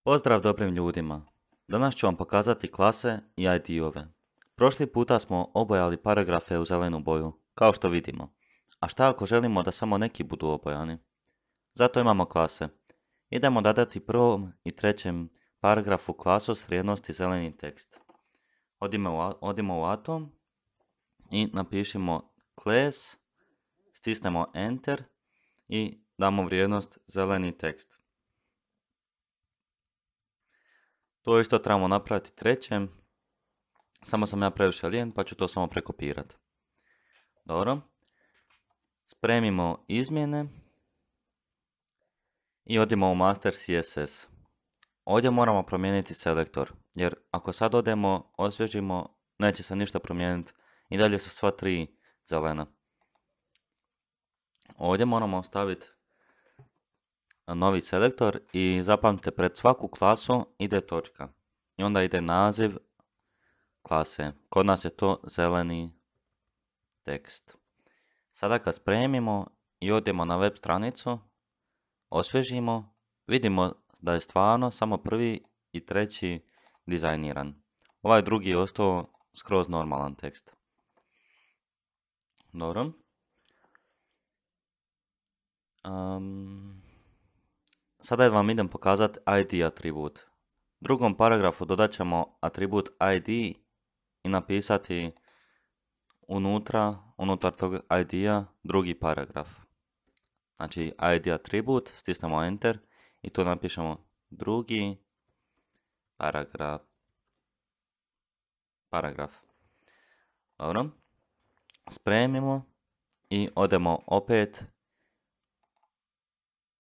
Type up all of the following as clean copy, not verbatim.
Pozdrav dobrim ljudima! Danas ću vam pokazati klase i ID-ove. Prošli puta smo obojali paragrafe u zelenu boju, kao što vidimo. A šta ako želimo da samo neki budu obojani? Zato imamo klase. Idemo dodati prvom i trećem paragrafu klasu s vrijednosti zeleni tekst. Odimo u Atom i napišemo class, stisnemo Enter i damo vrijednost zeleni tekst. To isto trebamo napraviti trećem, samo sam ja previše lijen pa ću to samo prekopirati. Dobro, spremimo izmjene i odimo u Master CSS. Ovdje moramo promijeniti selektor, jer ako sad odemo, osvježimo, neće se ništa promijeniti i dalje su sva tri zelena. Ovdje moramo staviti novi selektor i zapamtite pred svaku klasu ide točka i onda ide naziv klase. Kod nas je to zeleni tekst. Sada kad spremimo i odemo na web stranicu, osvježimo, vidimo da je stvarno samo prvi i treći dizajniran. Ovaj drugi je ostao skroz normalan tekst. Dobro. Sada vam idem pokazati ID atribut. Drugom paragrafu dodat ćemo atribut ID i napisati unutar tog ID-a drugi paragraf. Znači ID atribut, stisnemo Enter i tu napišemo drugi paragraf. Dobro. Spremimo i odemo opet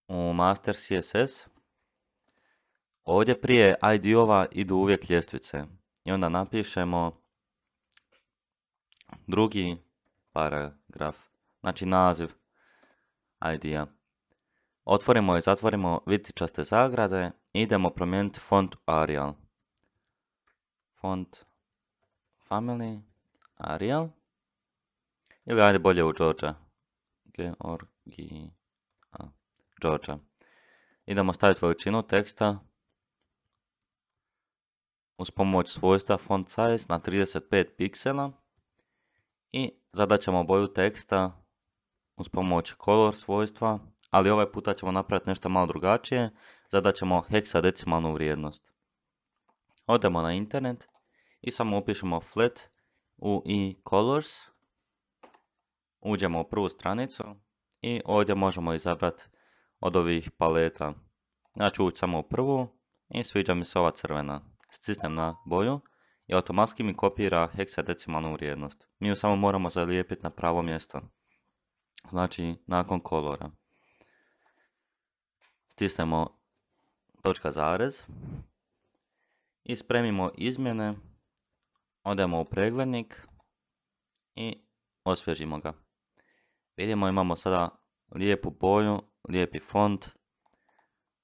u Master CSS. Ovdje prije ID-ova idu uvijek ljestvice. I onda napišemo drugi paragraf. Znači naziv ID-a. Otvorimo i zatvorimo vitičaste zagrade i idemo promijeniti font Arial. Font family Arial. Ili ajde bolje u Georgia. Georgia. Idemo staviti veličinu teksta uz pomoć svojstva font size na 35 piksela i zadat ćemo boju teksta uz pomoć color svojstva, ali ovaj puta ćemo napraviti nešto malo drugačije, zadat ćemo heksadecimalnu vrijednost. Odemo na internet i samo upišemo flat u e-colors, uđemo u prvu stranicu i ovdje možemo izabrati od ovih paleta. Ja ću ući samo u prvu i sviđa mi se ova crvena. Stisnem na boju i automatski mi kopira heksadecimalnu vrijednost. Mi ju samo moramo zalijepiti na pravo mjesto. Znači nakon kolora. Stisnemo točka zarez i spremimo izmjene. Odemo u preglednik i osvježimo ga. Vidimo imamo sada lijepu boju, lijepi font,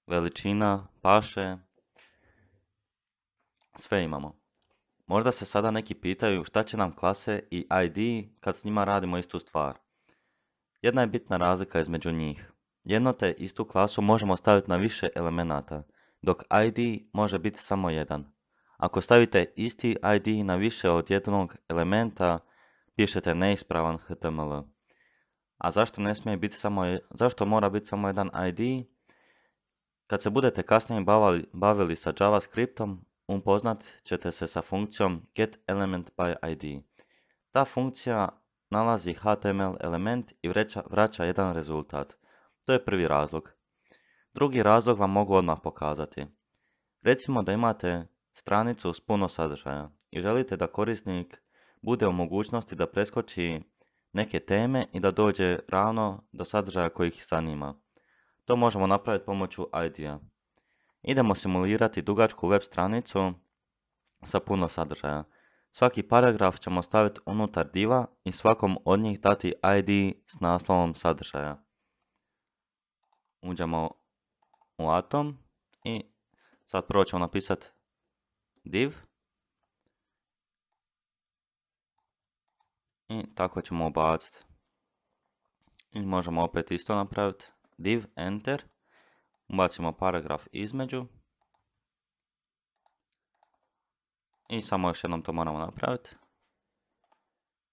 veličina, paše, sve imamo. Možda se sada neki pitaju šta će nam klase i ID kad s njima radimo istu stvar. Jedna je bitna razlika između njih. Jedno te istu klasu možemo staviti na više elemenata, dok ID može biti samo jedan. Ako stavite isti ID na više od jednog elementa, pišete neispravan HTML. A zašto mora biti samo jedan ID? Kad se budete kasnije bavili sa JavaScriptom, upoznat ćete se sa funkcijom getElementById. Ta funkcija nalazi HTML element i vraća jedan rezultat. To je prvi razlog. Drugi razlog vam mogu odmah pokazati. Recimo da imate stranicu s puno sadržaja i želite da korisnik bude u mogućnosti da preskoči neke teme i da dođe ravno do sadržaja koji ih zanima. To možemo napraviti pomoću ID-a. Idemo simulirati dugačku web stranicu sa puno sadržaja. Svaki paragraf ćemo staviti unutar diva i svakom od njih dati ID s naslovom sadržaja. Uđemo u Atom i sad prvo ćemo napisati div i tako ćemo ubaciti. I možemo opet isto napraviti div, enter, ubacimo paragraf između I samo još jednom to moramo napraviti.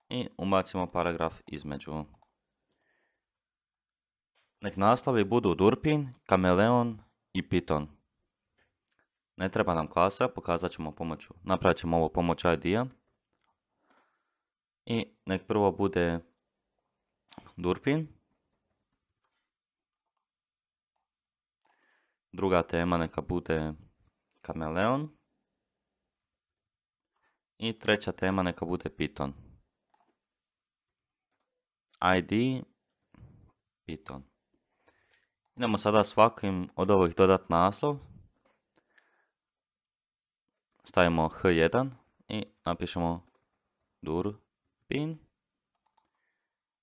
I ubacimo paragraf između. Nek naslovi budu Durpin, Kameleon i Piton. Ne treba nam klasa, napravit ćemo ovo pomoću ID-a. I nek prvo bude Durpin. Druga tema neka bude Kameleon. I treća tema neka bude Piton. ID Piton. Idemo sada svakim od ovih dodat naslov. Stavimo H1 i napišemo Durpin.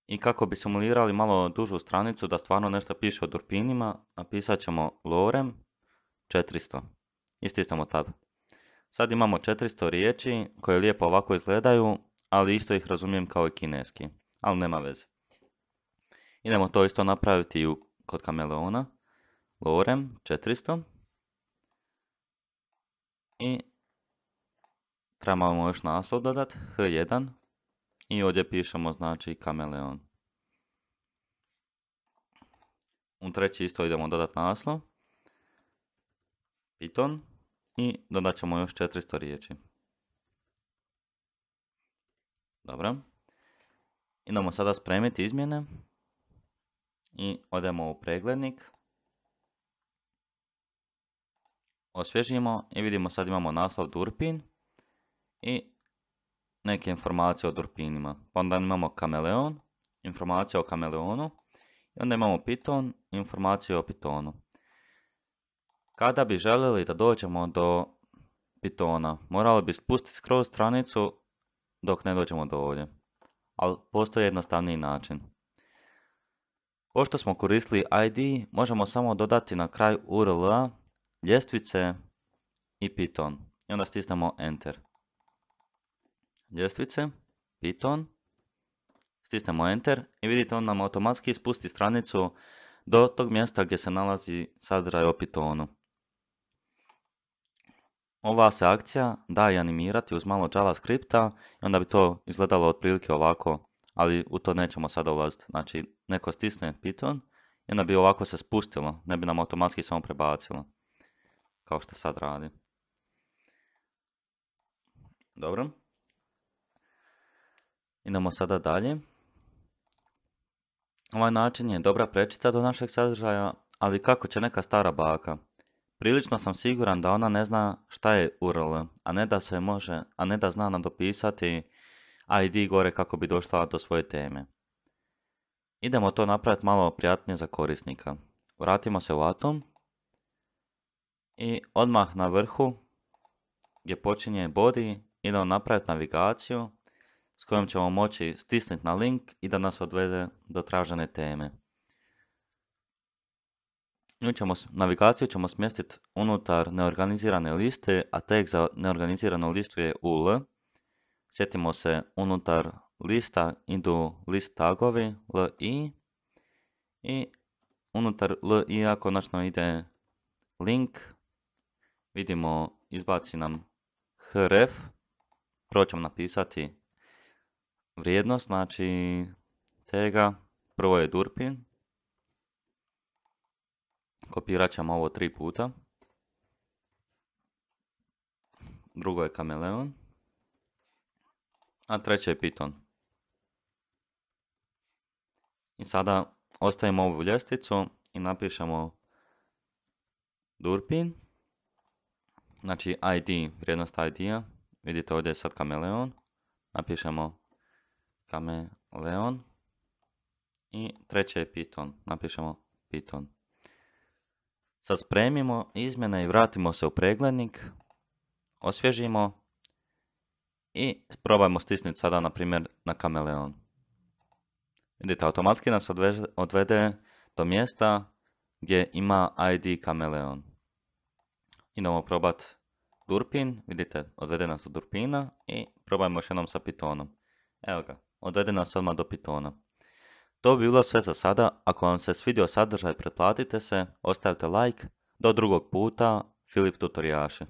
I kako bi simulirali malo dužu stranicu da stvarno nešto piše o Durpinima, napisat ćemo Lorem 400. I stisnemo tab. Sad imamo 400 riječi koje lijepo ovako izgledaju, ali isto ih razumijem kao i kineski. Ali nema veze. Idemo to isto napraviti i kod Kameleona. Lorem 400. I trebamo još naslov dodat, H1. I ovdje pišemo znači Kameleon. U treći isto idemo dodat naslov. Piton. I dodat ćemo još 400 riječi. Dobro. Idemo sada spremiti izmjene. I odemo u preglednik. Osvježimo i vidimo sad imamo naslov Durpin. I neke informacije o Durpinima. Pa onda imamo Kameleon, informacije o Kameleonu. I onda imamo Piton, informacije o Pitonu. Kada bi željeli da dođemo do Pitona, morali bi spustiti skroz stranicu dok ne dođemo do ovdje. Ali postoji jednostavniji način. Pošto smo koristili ID, možemo samo dodati na kraj URL-a ljestvice i Piton. I onda stisnemo Enter. Ljestvice, Piton, stisnemo Enter i vidite on nam automatski spusti stranicu do tog mjesta gdje se nalazi sadržaj o Pitonu. Ova se akcija da i animirati uz malo JavaScripta i onda bi to izgledalo otprilike ovako, ali u to nećemo sada ulaziti. Znači, neko stisne Piton i onda bi ovako se spustilo, ne bi nam automatski samo prebacilo, kao što sad radi. Dobro. Idemo sada dalje. Ovaj način je dobra prečica do našeg sadržaja, ali kako će neka stara baka? Prilično sam siguran da ona ne zna šta je URL, a ne da zna nadopisati ID gore kako bi došla do svoje teme. Idemo to napraviti malo prijatnije za korisnika. Vratimo se u Atom i odmah na vrhu gdje počinje body idemo napraviti navigaciju s kojom ćemo moći stisnuti na link i da nas odvede do tražene teme. Navigaciju ćemo smjestiti unutar neorganizirane liste, a tag za neorganiziranu listu je ul. Sjetimo se, unutar lista idu list tagovi li i unutar li konačno ide link. Vidimo, izbaci nam href. Prvo ćemo napisati vrijednost, znači taga. Prvo je Durpin. Kopirat ćemo ovo 3 puta. Drugo je Kameleon. A treće je Piton. I sada ostavimo ovu ljestvicu i napišemo Durpin. Znači ID, vrijednost ID-a. Vidite ovdje je sad Kameleon. Napišemo Kameleon. I treće je Piton. Napišemo Piton. Sad spremimo izmjene i vratimo se u preglednik. Osvježimo. I probajmo stisnuti sada na primjer na Kameleon. Vidite, automatski nas odvede do mjesta gdje ima ID Kameleon. Idemo probati Durpin, vidite, odvede nas do Durpina i probajmo još jednom sa Pitonom. Evo ga, odvede nas odmah do Pitona. To bi bilo sve za sada. Ako vam se svidio sadržaj, pretplatite se, ostavite like. Do drugog puta, Filip Tutorijaši.